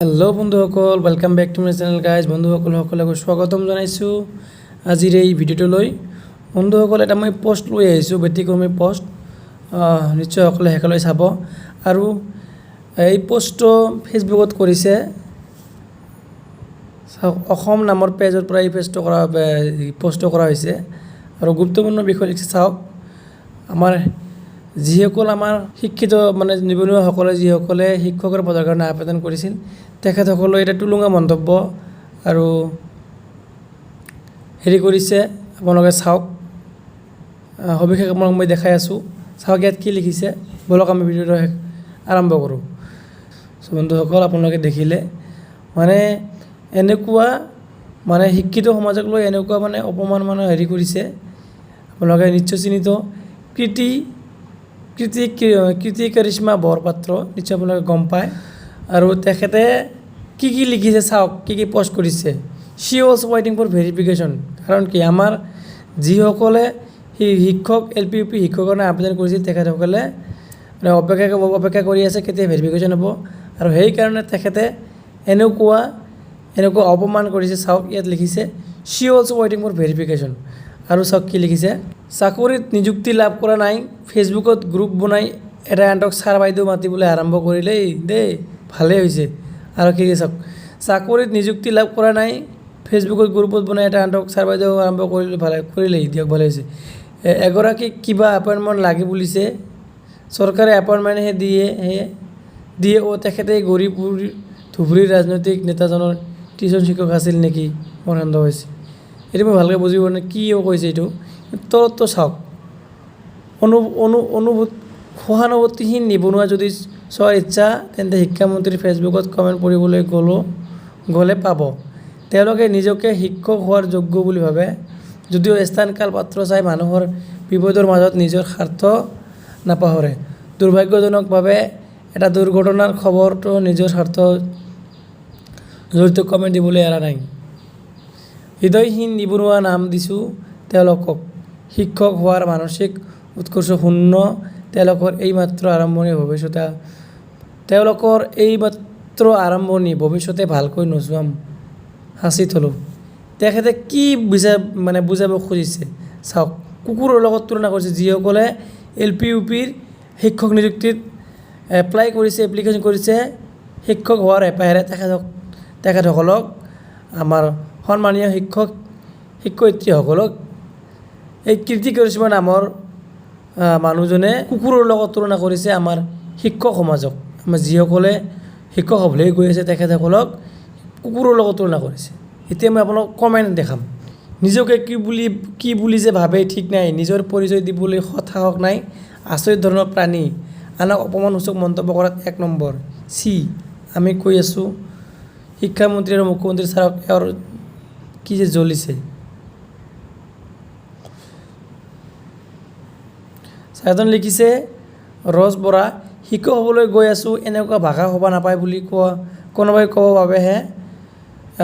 Hello' বন্ধুসকল, welcome back to my channel guys. বন্ধুসকল সকলোকে স্বাগতম জনাইছোঁ আজিৰ এই ভিডিঅ'টোলৈ। বন্ধুসকল, এটা মই পষ্ট লৈ আহিছোঁ, ব্যতিক্ৰমী পষ্ট, নিশ্চয় সকলোৱে শেষলৈ চাব। আৰু এই পষ্টটো ফেচবুকত কৰিছে, অসম নামৰ পেজৰ পৰা এই পষ্টটো কৰা হৈছে। আৰু গুৰুত্বপূৰ্ণ বিষয় লিখিছে, চাওক। যিসকল আমাৰ শিক্ষিত নিবনুৱাসকলে যিসকলে শিক্ষকৰ পদৰ কাৰণে আবেদন কৰিছিল, তেখেতসকলে এটা টুলুঙা মন্তব্য আৰু কৰিছে। আপোনালোকে চাওক, সবিশেষ আপোনাক মই দেখাই আছোঁ। চাওক ইয়াত কি লিখিছে, বলক আমি ভিডিঅ'টো আৰম্ভ কৰোঁ। বন্ধুসকল, আপোনালোকে দেখিলে এনেকুৱা শিক্ষিত সমাজক লৈ এনেকুৱা অপমান কৰিছে। আপোনালোকে নিশ্চয় চিনিত কৃতি কৰিশ্মা বৰপাত্ৰ, নিশ্চয় আপোনালোকে গম পায়। আৰু তেখেতে কি লিখিছে চাওক, কি পষ্ট কৰিছে। শ্বি অলছ ৱেইটিং ফৰ ভেৰিফিকেশ্যন। কাৰণ কি, আমাৰ যিসকলে শিক্ষক LP UP শিক্ষকৰ কাৰণে আবেদন কৰিছিল, তেখেতসকলে অপেক্ষা কৰি আছে কেতিয়া ভেৰিফিকেশ্যন হ'ব। আৰু সেইকাৰণে তেখেতে এনেকুৱা অপমান কৰিছে। চাওক ইয়াত লিখিছে, শ্বি অলছ ৱেইটিং ফৰ ভেৰিফিকেশ্যন। আৰু চাওক কি লিখিছে, চাকৰিত নিযুক্তি লাভ কৰা নাই, ফেচবুকত গ্ৰুপ বনাই এটা আনক ছাৰ বাইদেউ মাতিবলৈ আৰম্ভ কৰিলেই দেই, ভালেই হৈছে। আৰু কি চাওক, চাকৰিত নিযুক্তি লাভ কৰা নাই, ফেচবুকত গ্ৰুপত বনাই এটা আনক ছাৰ বাইদেউ আৰম্ভ কৰিলেই দিয়ক, ভালে হৈছে। এগৰাকীক কিবা এপইণ্টমেণ্ট লাগে বুলিছে, চৰকাৰে এপইণ্টমেণ্টহে দিয়ে। তেখেতে গৰীব ধুবুৰীৰ ৰাজনৈতিক নেতাজনৰ টিউশ্যন শিক্ষক আছিল নেকি, মোৰ সন্দেহ হৈছে। এইটো মই ভালকৈ বুজিব পৰা নাই কি কৈছে। এইটো তলতটো চাওক, সহানুভূতিহীন নিবনুৱা যদি চোৱাৰ ইচ্ছা, তেন্তে শিক্ষামন্ত্ৰীৰ ফেচবুকত কমেণ্ট পঢ়িবলৈ গ'লে পাব। তেওঁলোকে নিজকে শিক্ষক হোৱাৰ যোগ্য বুলি ভাবে, যদিও স্থান কাল পাত্ৰ চাই মানুহৰ বিপদৰ মাজত নিজৰ স্বাৰ্থ নাপাহৰে। দুৰ্ভাগ্যজনকভাৱে এটা দুৰ্ঘটনাৰ খবৰটো নিজৰ স্বাৰ্থ জড়িত কমেণ্ট দিবলৈ এৰা নাই। হৃদয়হীন নিবনুৱা নাম দিছোঁ তেওঁলোকক, শিক্ষক হোৱাৰ মানসিক উৎকৰ্ষ শূন্য। তেওঁলোকৰ এইমাত্ৰ আৰম্ভণি, ভৱিষ্যতে ভালকৈ নোচোৱাম, সাঁচি থলোঁ। তেখেতে কি বুজাব খুজিছে চাওক। কুকুৰৰ লগত তুলনা কৰিছে। যিসকলে LP UP শিক্ষক নিযুক্তিত এপ্লিকেশ্যন কৰিছে, শিক্ষক হোৱাৰ হেঁপাহেৰে তেখেতসকলক, আমাৰ সন্মানীয় শিক্ষয়িত্ৰীসকলক, এই কৃতি কৰিশ্মা নামৰ মানুহজনে কুকুৰৰ লগত তুলনা কৰিছে আমাৰ শিক্ষক সমাজক। আমাৰ যিসকলে শিক্ষক হ'বলৈ গৈ আছে, তেখেতসকলক কুকুৰৰ লগত তুলনা কৰিছে। এতিয়া মই আপোনাক কমেণ্ট দেখাম। নিজকে কি বুলি যে ভাবে ঠিক নাই, নিজৰ পৰিচয় দিবলৈ সাহস নাই, আচৰিত ধৰণৰ প্ৰাণী। আনক অপমানসূচক মন্তব্য কৰাত 1 নম্বৰ। আমি কৈ আছোঁ, শিক্ষামন্ত্ৰী আৰু মুখ্যমন্ত্ৰী ছাৰক এওঁৰ কি যে জ্বলিছে। ছাৰজন লিখিছে, ৰজ বৰা, শিক্ষক হ'বলৈ গৈ আছোঁ, এনেকুৱা ভাষা সভা নাপায় বুলি কোনোবাই ক'ব বাবেহে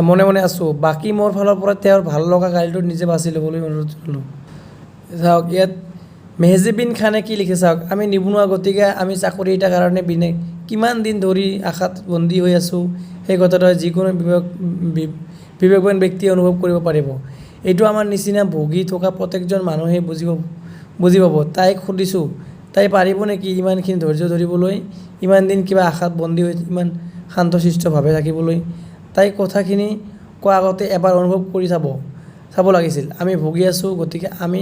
মনে মনে আছোঁ। বাকী মোৰ ফালৰ পৰা তেওঁৰ ভাল লগা গাড়ীটো নিজে বাছি ল'বলৈ অনুৰোধ জনালোঁ। চাওক ইয়াত মেহজেবিন খানে কি লিখে চাওক, আমি নিবনুৱা, গতিকে আমি চাকৰি এটাৰ কাৰণে কিমান দিন ধৰি আশাত বন্দী হৈ আছোঁ, সেই কথাটো যিকোনো বিবেকবান ব্যক্তিয়ে অনুভৱ কৰিব পাৰিব। এইটো আমাৰ নিচিনা ভুগি থকা প্ৰত্যেকজন মানুহে বুজি পাব। তাইক সুধিছোঁ, তাই পাৰিব নেকি ইমানখিনি ধৈৰ্য ধৰিবলৈ, ইমান দিন কিবা আশাত বন্দী হৈ ইমান শান্তশিষ্টভাৱে থাকিবলৈ। তাই কথাখিনি কোৱা আগতে এবাৰ অনুভৱ কৰি চাব লাগিছিল। আমি ভুগি আছোঁ, গতিকে আমি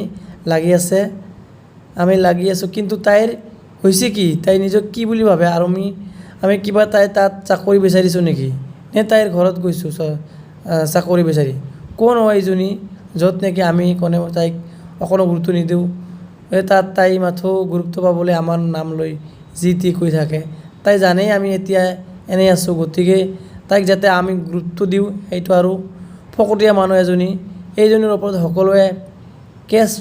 লাগি আছোঁ। কিন্তু তাইৰ হৈছে কি, তাই নিজক কি বুলি ভাবে, আৰু আমি কিবা তাত চাকৰি বিচাৰিছোঁ নেকি, নে তাইৰ ঘৰত গৈছোঁ চাকৰি বিচাৰি। কোন হয় এইজনী, য'ত নেকি আমি কোনেও তাইক অকণো গুৰুত্ব নিদিওঁ। তাত তাই মাথো গুৰুত্ব পাবলৈ আমাৰ নাম লৈ যি টি কৈ থাকে। তাই জানেই আমি এতিয়া এনেই আছোঁ, গতিকে তাইক যাতে আমি গুৰুত্ব দিওঁ, সেইটো আৰু ফকতীয়া মানুহ এজনী, এইজনীৰ ওপৰত সকলোৱে কেছ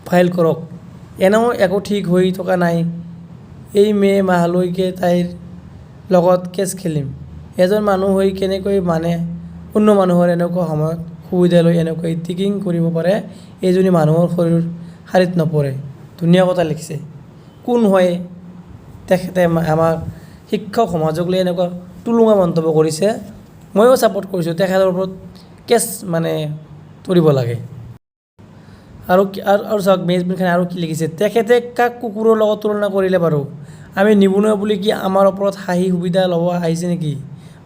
ফাইল কৰক। এনেও একো ঠিক হৈ থকা নাই, এই মে' মাহলৈকে তাইৰ লগত কেছ খেলিম। এজন মানুহ হৈ কেনেকৈ অন্য মানুহৰ এনেকুৱা সময়ত সুবিধা লৈ এনেকৈ টিকিং কৰিব পাৰে, এইজনী মানুহৰ শৰীৰ শাৰীত নপৰে। ধুনীয়া কথা লিখিছে। কোন হয় তেখেতে আমাৰ শিক্ষক সমাজক লৈ এনেকুৱা টুলুঙা মন্তব্য কৰিছে, ময়ো ছাপোৰ্ট কৰিছোঁ। তেখেতৰ ওপৰত কেছ মানে তৰিব লাগে। আৰু আৰু চাওক মেজবিন খানে আৰু কি লিখিছে, তেখেতে কাক কুকুৰৰ লগত তুলনা কৰিলে বাৰু? আমি নিবনুৱা বুলি কি আমাৰ ওপৰত হাঁহি সুবিধা ল'ব আহিছে নেকি?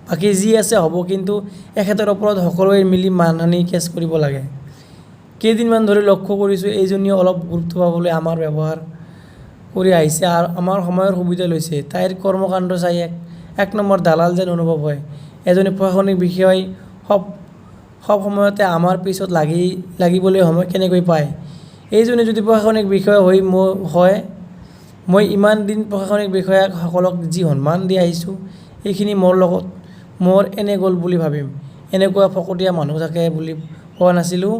বাকী যি আছে হ'ব, কিন্তু এখেতৰ ওপৰত সকলোৱে মিলি মানহানি কেছ কৰিব লাগে। কেইদিনমান ধৰি লক্ষ্য কৰিছোঁ এইজনীয়ে অলপ গুৰুত্ব পাবলৈ আমাৰ ব্যৱহাৰ কৰি আহিছে আৰু আমাৰ সময়ৰ সুবিধা লৈছে। তাইৰ কৰ্মকাণ্ড চাই এক নম্বৰ দালাল যেন অনুভৱ হয়। এজনী প্ৰশাসনিক বিষয়াই সব সময়তে আমাৰ পিছত লাগিবলৈ সময় কেনেকৈ পায়? এইজনী যদি প্ৰশাসনিক বিষয়া হয়, মই ইমান দিন প্ৰশাসনিক বিষয়াসকলক যি সন্মান দি আহিছোঁ, এইখিনি মোৰ এনে গ'ল বুলি ভাবিম। এনেকুৱা ফকতীয়া মানুহ থাকে বুলি কোৱা নাছিলোঁ।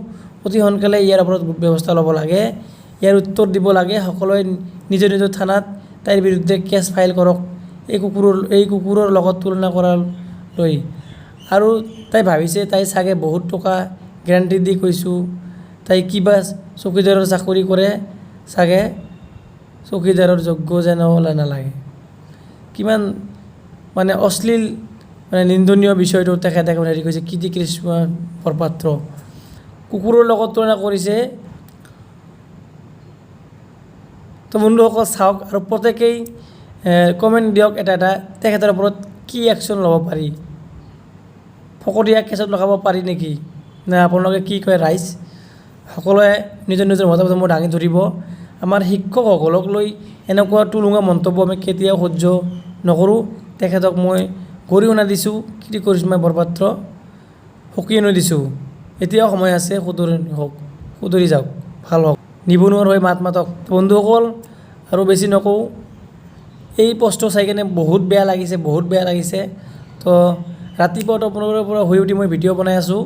অতি সোনকালে ইয়াৰ ওপৰত ব্যৱস্থা ল'ব লাগে, ইয়াৰ উত্তৰ দিব লাগে। সকলোৱে নিজৰ নিজৰ থানাত তাইৰ বিৰুদ্ধে কেছ ফাইল কৰক এই কুকুৰৰ লগত তুলনা কৰালৈ। আৰু তাই ভাবিছে তাই চাগে বহুত টকা গেৰাণ্টি দি কৈছোঁ, তাই কিবা চকীদাৰৰ চাকৰি কৰে চাগে, চকীদাৰৰ যোগ্য যেন নালাগে। কিমান মানে অশ্লীল মানে নিন্দনীয় বিষয়টো তেখেতে হেৰি কৰিছে। কীৰ্তি কৰিশ্মা বৰপাত্ৰ কুকুৰৰ লগত তুলনা কৰিছে। তো বন্ধুসকল চাওক আৰু প্ৰত্যেকেই কমেণ্ট দিয়ক এটা তেখেতৰ ওপৰত কি একশ্যন ল'ব পাৰি, ফকতীয়া কেছত লগাব পাৰি নেকি? নে আপোনালোকে কি কয় ৰাইজ? সকলোৱে নিজৰ নিজৰ মতামত মোৰ দাঙি ধৰিব। আমাৰ শিক্ষকসকলক লৈ এনেকুৱা টুলুঙা মন্তব্য আমি কেতিয়াও সহ্য নকৰোঁ। তেখেতক মই গৰিহণা দিছোঁ, কীৰ্তি কৰিশ্মা বৰপাত্ৰ সকীয়নি দিছোঁ। এতিয়াও সময় আছে, শুধৰি যাওক, ভাল হওক, নিবনুৱাৰ হৈ মাত মাতক। বন্ধুসকল আৰু বেছি নকওঁ, এই পষ্টটো চাই কিনে বহুত বেয়া লাগিছে। তো ৰাতিপুৱাতো আপোনালোকৰ পৰা শুই উঠি মই ভিডিঅ' বনাই আছোঁ।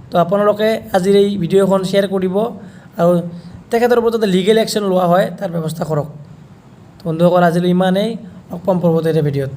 তো আপোনালোকে আজিৰ এই ভিডিঅ'খন শ্বেয়াৰ কৰিব আৰু তেখেতৰ ওপৰত যাতে লিগেল একশ্যন লোৱা হয় তাৰ ব্যৱস্থা কৰক। বন্ধুসকল আজিলৈ ইমানেই, লগ পাম পৰৱৰ্তী ভিডিঅ'ত।